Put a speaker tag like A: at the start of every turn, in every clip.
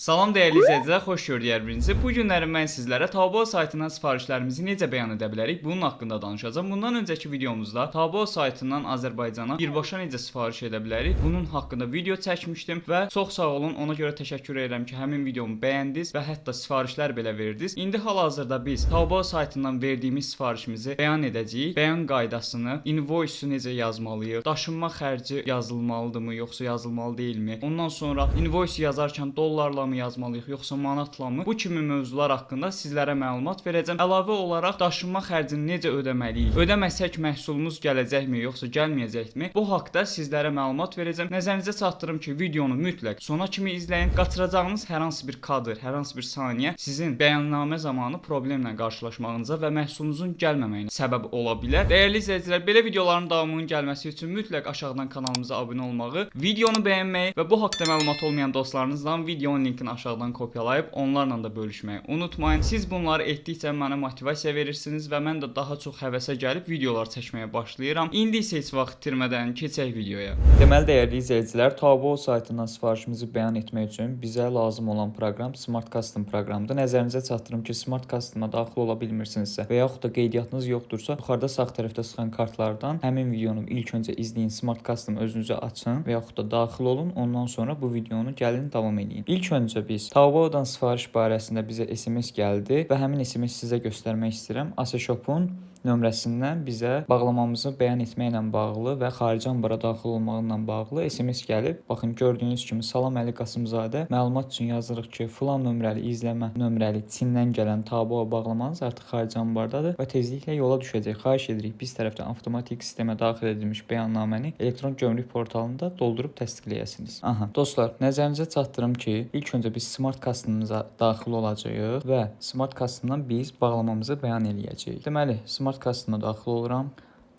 A: Salam dəyərli izləyicilər, xoş gördük hər birinizi. Bu günləri mən sizlərə Taobao saytından sifarişlərimizi necə bəyan edə bilərik, bunun haqqında danışacağam. Bundan öncəki videomuzda Taobao saytından Azərbaycana birbaşa necə sifariş edə bilərik, bunun haqqında video çəkmişdim və çox sağ olun, ona görə təşəkkür edirəm ki, həmin videomu bəyəndiniz və hətta sifarişlər belə verdiniz. İndi hal-hazırda biz Taobao saytından verdiyimiz sifarişimizi bəyan edəcəyik. Bəyan qaydasını, invoice-u necə yazmalıyıq, daşınma xərci yazılmalıdırmı, yoxsa yazılmalı deyilmi? Ondan sonra invoice yazarkən dollarla mı yazmalıyıq, yoxsa manatla mı? Bu kimi mövzular haqqında sizlərə məlumat verəcəm. Əlavə olaraq daşınma xərcini necə ödəməliyik? Ödəməsək məhsulumuz gələcəkmi, yoxsa gəlməyəcəkmi? Bu haqqda sizlərə məlumat verəcəm. Nəzərinizə çatdırım ki, videonu mütləq sona kimi izləyin. Qaçıracağınız hər hansı bir kadr, hər hansı bir saniyə sizin bəyannamə zamanı problemlə qarşılaşmağınıza və məhsulunuzun gəlməməyinə səbəb ola bilər. Dəyərli izləyicilər, belə videoların davamının gəlməsi üçün mütləq aşağıdan kanalımıza abunə olmağı, videonu bəyənməyi və bu haqqda məlumat olmayan dostlarınızla videonun linkini aşağıdan kopyalayıb onlarla da bölüşməyi unutmayın. Siz bunları etdikcə mənə motivasiya verirsiniz və mən də daha çox həvəsə gəlib videolar çəkməyə başlayıram. İndi isə heç vaxt itirmədən keçək videoya. Deməli dəyərli izləyicilər, Taobao saytından sifarişimizi bəyan etmək üçün bizə lazım olan proqram Smart Custom proqramıdır. Nəzərinizə çatdırım ki, Smart Custom-a daxil ola bilmirsinizsə və yaxud da qeydiyyatınız yoxdursa, yuxarıda sağ tərəfdə çıxan kartlardan həmin videonu ilk öncə izləyin, Smart Custom özünüzə açın və yaxud da daxil olun. Ondan sonra bu videonu gəlin davam edin. İlk öncə biz Taobao'dan sifariş barəsində bizə SMS gəldi və həmin SMS sizə göstərmək istəyirəm. ASEShop'un nömrəsindən bizə bağlamamızı bəyan etməklə bağlı və xarici ambara daxil olmaqla bağlı SMS gəlib. Baxın, gördüyünüz kimi Salam Əli Qasımzadə, məlumat üçün yazırıq ki, filan nömrəli izləmə nömrəli Çindən gələn Taobao bağlamanız artıq xarici ambardadır və tezliklə yola düşəcək. Xahiş edirik, biz tərəfdən avtomatik sistemə daxil edilmiş bəyannaməni elektron gömrük portalında doldurub təsdiqləyəsiniz. Aha, dostlar, nəzərinizə çatdırım ki, ilk öncə biz Smart Custom-a daxil olacağıq və Smart Custom-dan biz bağlamamızı bəyan eləyəcəyik. Deməli, Smart Custom-a daxil oluram.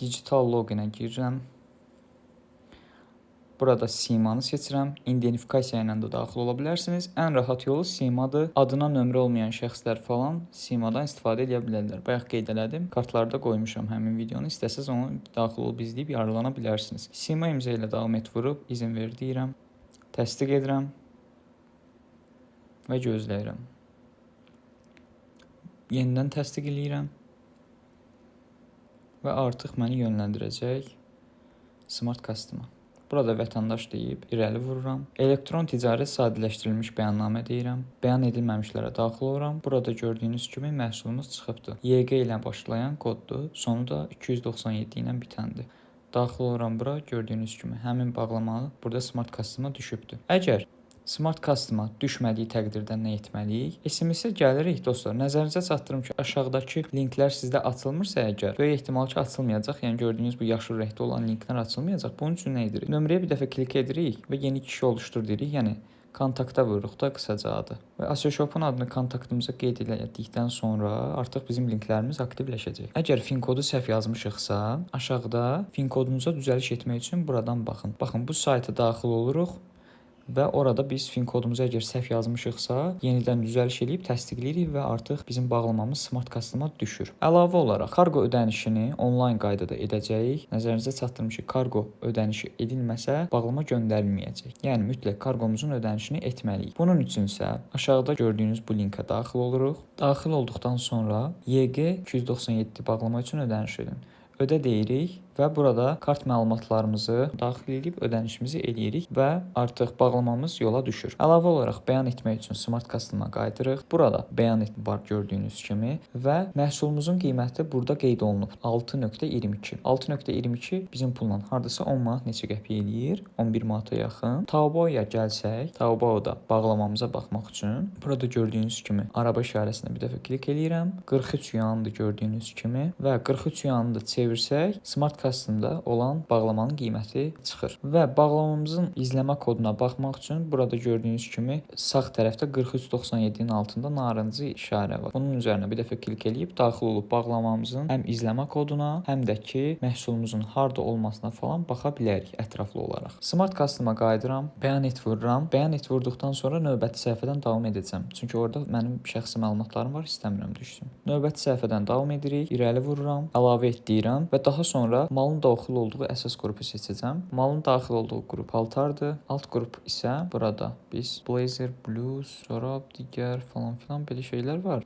A: Digital loginə girirəm. Burada simanı seçirəm. İdentifikasiya ilə də daxil ola bilərsiniz. Ən rahat yolu simadır. Adına nömrə olmayan şəxslər falan simadan istifadə edə bilərlər. Bayaq qeyd elədim. Kartlarda qoymuşam həmin videonu. İstəsəz onu daxil olub izləyib yararlana bilərsiniz. Sima imza ilə davam et vurub izin ver deyirəm. Təsdiq edirəm və gözləyirəm. Yenidən təsdiq eləyirəm və artıq məni yönləndirəcək Smart Custom-a. Burada vətəndaş deyib irəli vururam. Elektron ticarət sadələşdirilmiş bəyannamə deyirəm. Bəyan edilməmişlərə daxil oluram. Burada gördüyünüz kimi məhsulumuz çıxıbdır. YG ilə başlayan koddur, sonu da 297 ilə bitəndir. Daxil oluram bura, gördüyünüz kimi həmin bağlamalı burada Smart Custom-a düşübdür. Əgər Smart Custom-a düşmədiyi təqdirdə nə etməliyik? SMS-ə gəlirik dostlar. Nəzərinizə çatdırım ki, aşağıdakı linklər sizdə açılmırsa əgər, böyük ehtimal ki, açılmayacaq. Yəni gördüyünüz bu yaşıl rəngdə olan linklər açılmayacaq. Bunun üçün nə edirik? Nömrəyə bir dəfə klik edirik və yeni kişi oluşdur deyirik. Yəni kontakta vururuq da qısaca adı. Və ASEShop'un adını kontaktımıza qeyd etdikdən sonra artıq bizim linklərimiz aktivləşəcək. Əgər fin kodu səhv yazmışıqsa, aşağıda fin kodumuza düzəliş etmək üçün buradan baxın. Baxın, bu sayta daxil oluruq. Və orada biz fin kodumuzu əgər səhv yazmışıqsa, yenidən düzəliş edib təsdiqləyirik və artıq bizim bağlamamız Smart Custom-a düşür. Əlavə olaraq kargo ödənişini onlayn qaydada edəcəyik. Nəzərinizə çatdırım ki, kargo ödənişi edilməsə, bağlama göndərilməyəcək. Yəni mütləq kargomuzun ödənişini etməliyik. Bunun üçün isə aşağıda gördüyünüz bu linkə daxil oluruq. Daxil olduqdan sonra YG 297 bağlama üçün ödəniş edin. Ödə deyirik və burada kart məlumatlarımızı daxil edib ödənişimizi eləyirik və artıq bağlamamız yola düşür. Əlavə olaraq bəyan etmək üçün Smart Custom-a qayıdırıq. Burada bəyan et var gördüyünüz kimi və məhsulumuzun qiyməti burada qeyd olunub 6.22. 6.22 bizim pulla hardasa 10 manat neçə qəpik eləyir? 11 manata yaxın. Taobao'ya gəlsək, Taobao'da bağlamamıza baxmaq üçün burada gördüyünüz kimi araba işarəsinə bir dəfə klik eləyirəm. 43 yuandır gördüyünüz kimi və 43 yuanı da çevirsək, Smart Custom-da olan bağlamanın qiyməti çıxır. Və bağlamamızın izləmə koduna baxmaq üçün burada gördüyünüz kimi sağ tərəfdə 4397-nin altında narıncı işarə var. Bunun üzərinə bir dəfə klik eləyib daxil olub bağlamamızın həm izləmə koduna, həm də ki məhsulumuzun harda olmasına falan baxa bilərik ətraflı olaraq. Smart Custom-a qayıdıram, bəyan et vururam. Bəyan et vurduqdan sonra növbəti səhifədən davam edəcəm. Çünki orada mənim şəxsi məlumatlarım var, istəmirəm düşsün. Növbəti səhifədən davam edirik. İrəli vururam, əlavə et deyirəm seçəcəm və daha sonra malın daxil olduğu əsas qrupu seçəcəm. Malın daxil olduğu qrup paltardır. Alt qrup isə burada biz blazer, bluz, corab, digər falan filan belə şeylər var.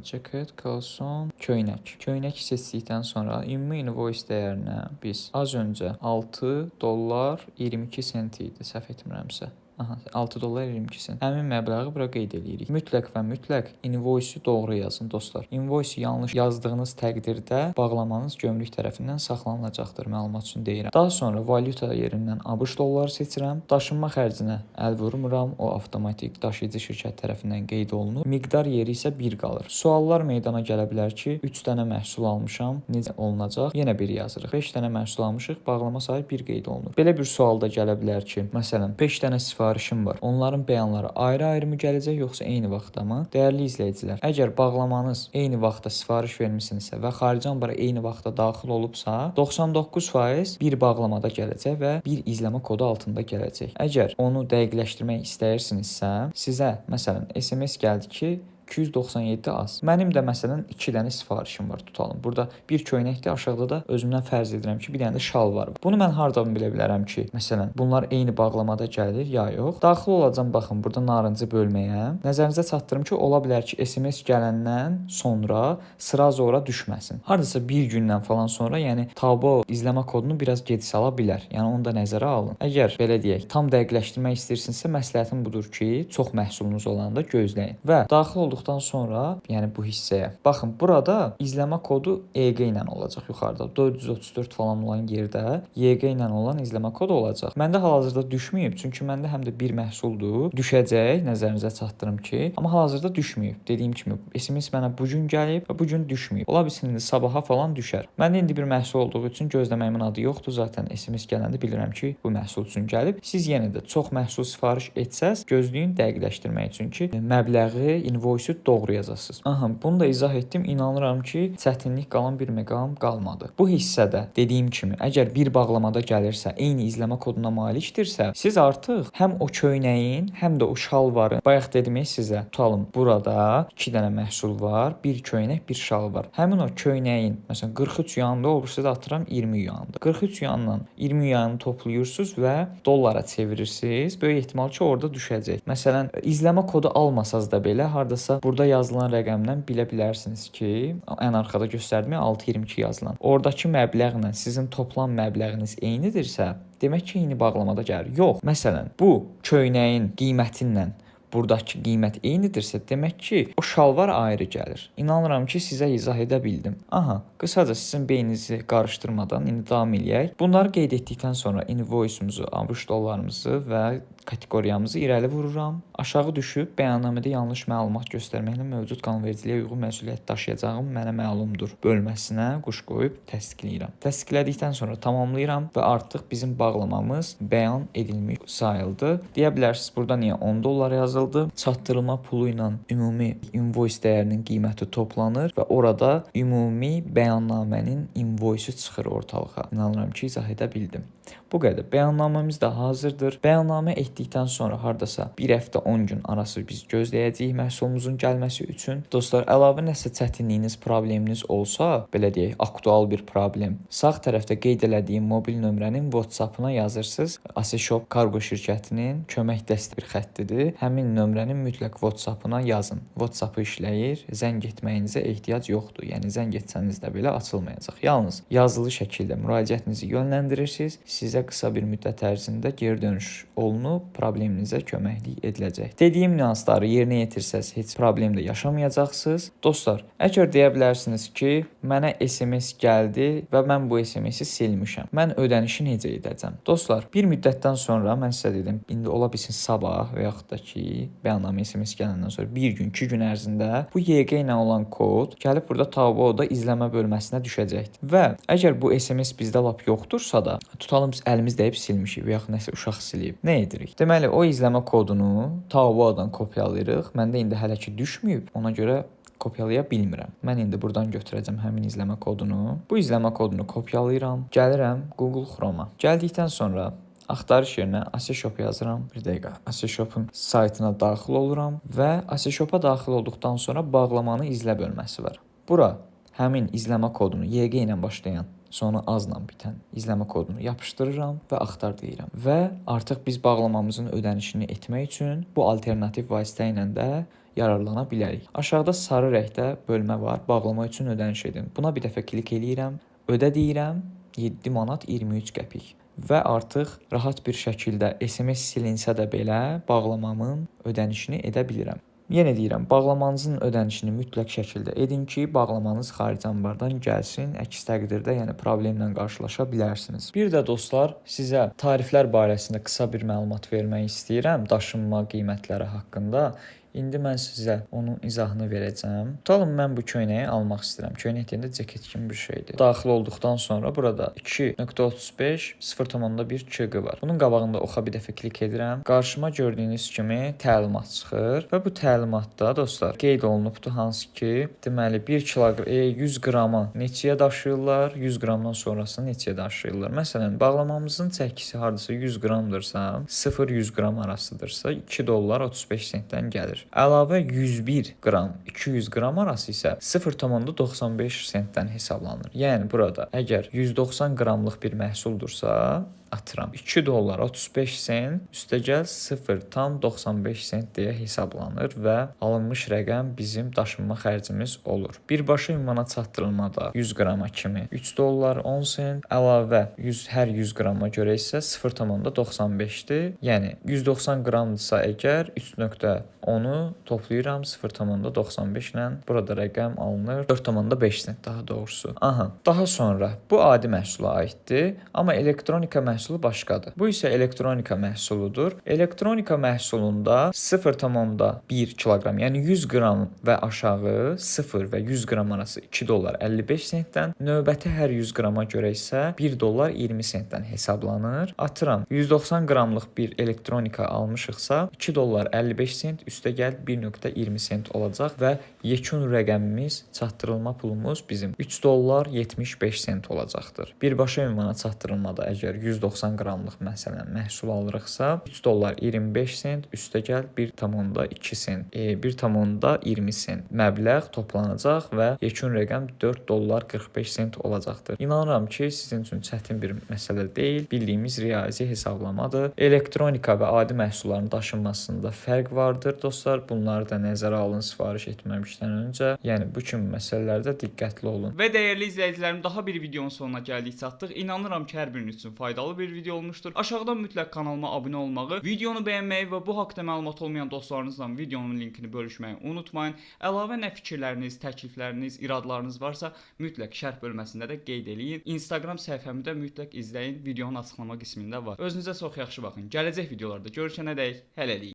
A: Ceket, kalson, köynək. Köynək seçdikdən sonra ümumi invoice dəyərinə biz az öncə $6.22 idi, səhv etmirəmsə. Aha, $6.22. Həmin məbləği bura qeyd edirik. Mütləq və mütləq invoice-u doğru yazın dostlar. Invoice yanlış yazdığınız təqdirdə bağlamanız gömrük tərəfindən saxlanılacaqdır. Məlumat üçün deyirəm. Daha sonra valyuta yerindən ABŞ dolları seçirəm. Daşınma xərcinə əl vurmuram. O avtomatik daşıyıcı şirkət tərəfindən qeyd olunur. Miqdar yeri isə 1 qalır. Suallar meydana gələ bilər ki, 3 dənə məhsul almışam, necə olunacaq? Yenə 1 yazırıq. 5 dənə məhsul almışıq, bağlama sayı 1 qeyd olunur. Belə bir sual da gələ bilər ki, məsələn, 5 dənə sifarişim var. Onların bəyanları ayrı-ayrı mı gələcək, yoxsa eyni vaxtda mı? Dəyərli izləyicilər, əgər bağlamanız eyni vaxtda sifariş vermisinizsə və xarici ambara eyni vaxtda daxil olubsa, 99% bir bağlamada gələcək və bir izləmə kodu altında gələcək. Əgər onu dəqiqləşdirmək istəyirsinizsə, sizə məsələn SMS gəldi ki, 297 az. Mənim də məsələn 2 dənə sifarişim var tutalım. Burada bir köynəkdir, aşağıda da özümdən fərz edirəm ki, bir dənə də şal var. Bunu mən hardan bilə bilərəm ki, məsələn, bunlar eyni bağlamada gəlir ya yox? Daxil olacam, baxın, burada narıncı bölməyə. Nəzərinizə çatdırım ki, ola bilər ki, SMS gələndən sonra sıra zora düşməsin. Hardasa bir gündən falan sonra, yəni Tabo izləmə kodunu biraz gec sala bilər. Yəni onu da nəzərə alın. Əgər belə deyək, tam dəqiqləşdirmək istəyirsinizsə, məsləhətim budur ki, çox məhsulunuz olanda gözləyin. Və daxil olduqdan sonra, yəni bu hissəyə. Baxın, burada izləmə kodu EG ilə olacaq yuxarıda. 434 falan olan yerdə YG ilə olan izləmə kodu olacaq. Məndə hal-hazırda düşməyib, çünki məndə həm də bir məhsuldur. Düşəcək, nəzərinizə çatdırım ki, amma hal-hazırda düşməyib. Dediyim kimi, SMS mənə bu gün gəlib və bu gün düşməyib. Ola bilsin indi sabaha falan düşər. Məndə indi bir məhsul olduğu üçün gözləməyimin adı yoxdur. Zaten SMS gələndə bilirəm ki, bu məhsul üçün gəlib. Siz yenə də çox məhsul sifariş etsəz, gözləyin dəqiqləşdirmək üçün ki, məbləği, invoice doğru yazasınız. Aha, bunu da izah etdim. İnanıram ki, çətinlik qalan bir məqam qalmadı. Bu hissədə dediyim kimi, əgər bir bağlamada gəlirsə, eyni izləmə koduna malikdirsə, siz artıq həm o köynəyin, həm də o şalvarın, bayaq dedim sizə, tutalım, burada 2 dənə məhsul var, bir köynək, bir şal var. Həmin o köynəyin, məsələn, 43 yuanda olursa da atıram 20 yuanda. 43 yuanla 20 yuanı toplayırsınız və dollara çevirirsiniz. Böyük ehtimal ki, orada düşəcək. Məsələn, izləmə kodu almasaz da belə, hardasa burada yazılan rəqəmdən bilə bilərsiniz ki, ən arxada göstərdim 6.22 yazılan. Oradakı məbləğlə sizin toplam məbləğiniz eynidirsə, demək ki, eyni bağlamada gəlir. Yox, məsələn, bu köynəyin qiymətindən buradakı qiymət eynidirsə, demək ki, o şalvar ayrı gəlir. İnanıram ki, sizə izah edə bildim. Aha, qısaca sizin beyninizi qarışdırmadan indi davam eləyək. Bunları qeyd etdikdən sonra invoice-umuzu, ABŞ dollarımızı və kateqoriyamızı irəli vururam. Aşağı düşüb bəyannamədə yanlış məlumat göstərməklə mövcud qanunvericiliyə uyğun məsuliyyət daşıyacağım mənə məlumdur bölməsinə quş qoyub təsdiqləyirəm. Təsdiqlədikdən sonra tamamlayıram və artıq bizim bağlamamız bəyan edilmiş sayıldı. Deyə bilərsiniz, burada niyə 10 dollar yazıldı? Çatdırılma pulu ilə ümumi invoice dəyərinin qiyməti toplanır və orada ümumi bəyannamənin invoice-u çıxır ortalığa. İnanıram ki, izah edə bildim. Bu qədər. Bəyannaməmiz də hazırdır. Bəyannamə etdikdən sonra hardasa 1 həftə 10 gün arası biz gözləyəcəyik məhsulumuzun gəlməsi üçün. Dostlar, əlavə nəsə çətinliyiniz, probleminiz olsa, belə deyək, aktual bir problem, sağ tərəfdə qeyd elədiyim mobil nömrənin WhatsApp-ına yazırsınız. ASEShop kargo şirkətinin kömək dəstək bir xəttidir. Həmin nömrənin mütləq WhatsApp-ına yazın. WhatsApp-ı işləyir, zəng etməyinizə ehtiyac yoxdur. Yəni zəng etsəniz də belə açılmayacaq. Yalnız yazılı şəkildə müraciətinizi yönləndirirsiniz. Sizə qısa bir müddət ərzində geri dönüş olunub, probleminizə köməklik ediləcək. Dediyim nüansları yerinə yetirsəz, heç problem də yaşamayacaqsınız. Dostlar, əgər deyə bilərsiniz ki, mənə SMS gəldi və mən bu SMS-i silmişəm. Mən ödənişi necə edəcəm? Dostlar, bir müddətdən sonra mən sizə dedim, indi ola bilsin sabah və yaxud da ki, bəyannamə SMS gələndən sonra 1 gün, 2 gün ərzində bu YG ilə olan kod gəlib burada Taobao-da izləmə bölməsinə düşəcəkdir. Və əgər bu SMS bizdə lap yoxdursa da, tutalım biz əlimiz dəyib silmişik və yaxud nəsə uşaq silib. Nə edirik? Deməli, o izləmə kodunu Taobao-dan kopyalayırıq. Məndə indi hələ ki düşməyib, ona görə kopyalaya bilmirəm. Mən indi buradan götürəcəm həmin izləmə kodunu. Bu izləmə kodunu kopyalayıram. Gəlirəm Google Chrome-a. Gəldikdən sonra axtarış yerinə ASEShop yazıram. Bir dəqiqə. ASEShop'un saytına daxil oluram və ASEShop-a daxil olduqdan sonra bağlamanı izlə bölməsi var. Bura həmin izləmə kodunu YG ilə başlayan sonu azla bitən izləmə kodunu yapışdırıram və axtar deyirəm. Və artıq biz bağlamamızın ödənişini etmək üçün bu alternativ vasitə ilə də yararlana bilərik. Aşağıda sarı rəngdə bölmə var. Bağlama üçün ödəniş edin. Buna bir dəfə klik eləyirəm. Ödə deyirəm. 7 manat 23 qəpik. Və artıq rahat bir şəkildə SMS silinsə də belə bağlamamın ödənişini edə bilirəm. Yenə deyirəm, bağlamanızın ödənişini mütləq şəkildə edin ki, bağlamanız xarici anbardan gəlsin. Əks təqdirdə, yəni problemlə qarşılaşa bilərsiniz. Bir də dostlar, sizə tariflər barəsində qısa bir məlumat vermək istəyirəm daşınma qiymətləri haqqında. İndi mən sizə onun izahını verəcəm. Tutalım mən bu köynəyi almaq istəyirəm. Köynək deyəndə ceket kimi bir şeydir. Daxil olduqdan sonra burada 2.35 0.1 çığ var. Bunun qabağında oxa bir dəfə klik edirəm. Qarşıma gördüyünüz kimi təlimat çıxır və bu təlimatda dostlar qeyd olunubdur hansı ki, deməli 1 kiloqram 100 qramı neçəyə daşıyırlar, 100 qramdan sonrasını neçəyə daşıyırlar. Məsələn, bağlamamızın çəkisi hardasa 100 qramdırsa, 0-100 qram arasıdırsa 2 dollar 35 sentdən gəlir. Əlavə 101 qram, 200 qram arası isə 0.95 sentdən hesablanır. Yəni burada əgər 190 qramlıq bir məhsuldursa, atıram 2 dollar 35 sent üstəgəl 0.95 sent deyə hesablanır və alınmış rəqəm bizim daşınma xərcimiz olur. Birbaşa ünvana çatdırılmada 100 qrama kimi 3 dollar 10 sent, əlavə hər 100 qrama görə isə 0.95-dir. Yəni 190 qramdırsa əgər 3.10-u toplayıram 0.95 ilə burada rəqəm alınır 4.5 sent daha doğrusu. Daha sonra bu adi məhsula aiddir, amma elektronika məhsulu başqadır. Bu isə elektronika məhsuludur. Elektronika məhsulunda 0.1 kiloqram, yəni 100 qram və aşağı 0 və 100 qram arası 2 dollar 55 sentdən, növbəti hər 100 qrama görə isə 1 dollar 20 sentdən hesablanır. Atıram 190 qramlıq bir elektronika almışıqsa 2 dollar 55 sent üstəgəl 1.20 sent olacaq və yekun rəqəmimiz, çatdırılma pulumuz bizim 3 dollar 75 sent olacaqdır. Birbaşa ünvana çatdırılmada əgər 190 qramlıq məsələn məhsul alırıqsa 3 dollar 25 sent üstəgəl 1.2 sent, 1.20 sent məbləğ toplanacaq və yekun rəqəm 4 dollar 45 sent olacaqdır. İnanıram ki, sizin üçün çətin bir məsələ deyil, bildiyimiz riyazi hesablamadır. Elektronika və adi məhsulların daşınmasında fərq vardır dostlar. Bunları da nəzərə alın sifariş etməmişdən öncə. Yəni bu kimi məsələlərdə diqqətli olun.
B: Və dəyərli izləyicilərim, daha bir videonun sonuna gəldik çatdıq. İnanıram ki, hər biriniz üçün faydalı bir video olmuşdur. Aşağıdan mütləq kanalıma abunə olmağı, videonu bəyənməyi və bu haqqda məlumat olmayan dostlarınızla videonun linkini bölüşməyi unutmayın. Əlavə nə fikirləriniz, təklifləriniz, iradlarınız varsa mütləq şərh bölməsində də qeyd eləyin. Instagram səhifəmi də mütləq izləyin. Videonun açıqlama qismində var. Özünüzə çox yaxşı baxın. Gələcək videolarda görüşənədək hələlik.